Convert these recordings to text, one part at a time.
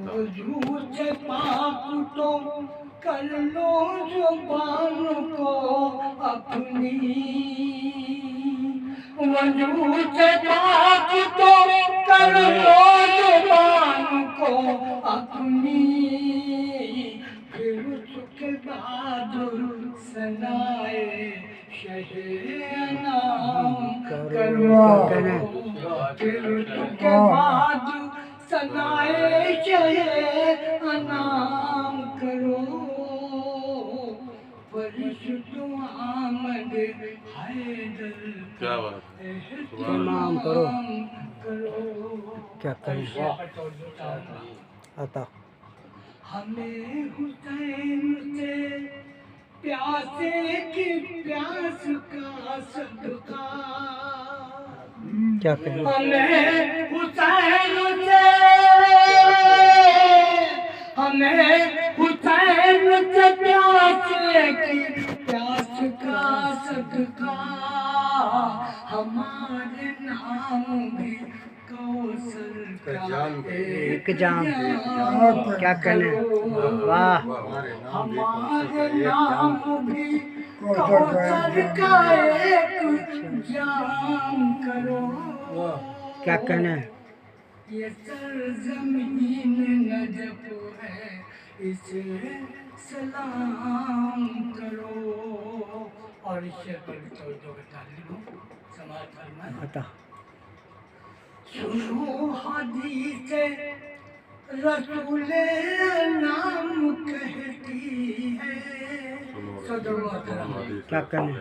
وضو سے پاک تو کر لو زبان کو اپنی، وضو سے پاک تو کر لو زبان کو اپنی، پھر اس کے بعد ثنائے شہ انام کرو، پھر اس کے بعد ثنائے شہ انام کرو، فرشت آمد حیدر کیا بات ہے، اہتمام کرو۔ کیا کریں عطا ہمیں حسین سے پیاسے کی پیاس کا صدقہ، کیا کریں ہمیں حسین سے، ہمیں حسین سے پیاسے کی پیاس کا صدقہ، ہمارے نام بھی کوثر کا ایک جام کیا کریں واہ ہمارے نام بھی کوثر کا ایک جام کرو، کیا کہنا ہے یہ سرزمین نجف ہے اسے سلام کرو، اور اس سے پر توجہ بتا لوں سماعت فرمائیں۔ عطا سنو حدیث رسول نام کہتی ہے، صدر محترم کیا کریں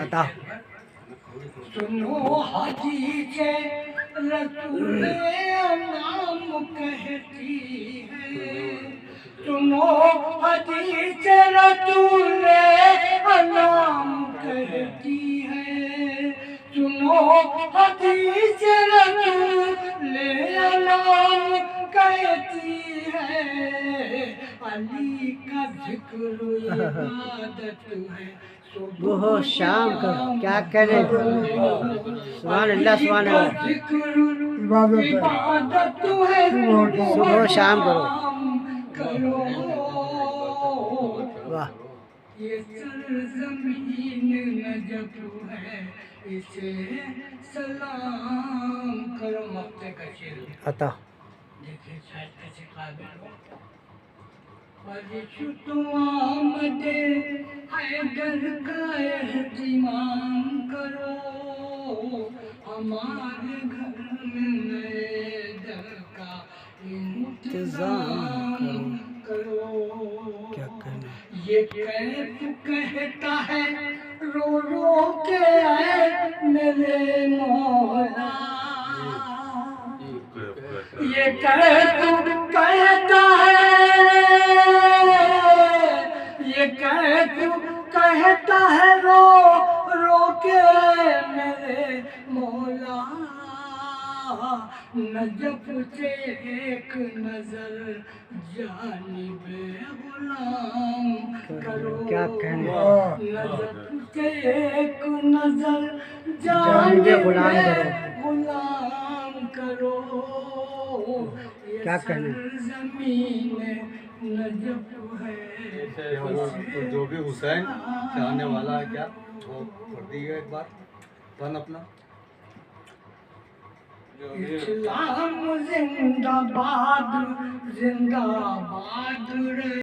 عطا سنو حدیث رسول نام کہتی ہے، سنو حدیث رسول نام کہتی ہے، سنو حدیث رسول نام کہتی ہے، علی کا ذکر عبادت ہے وہ شام کا کیا کریں سبحان اللہ سبحان اللہ عبادت ہے صبح و شام کرو واہ یہ سرزمین نجف ہے اسے سلام کرو، مقتے کا شعر عطا دیکھیں شاید کیسے قابل ہو، فرشت آمد حیدر کا اہتمام کرو، ہمارے گھر میں نئے در کا انتظام کرو، کیا کہنا یہ کیف کہتا ہے رو رو کے اے میرے مولا، یہ کیف کہتا ہے، یہ کیف کہتا ہے رو رو کے میرے مولا، نجف سے ایک نظر جانب غلام کرو، کیا کہنا نجف سے ایک نظر جانب جانب غلام غلام کرو، کیا کہنا زمین نجف ہے جو بھی حسین چاہنے والا ہے کیا وہ پڑھ دیجیے ایک بار فن اپنا اسلام زندہ باد، زندہ باد رہے۔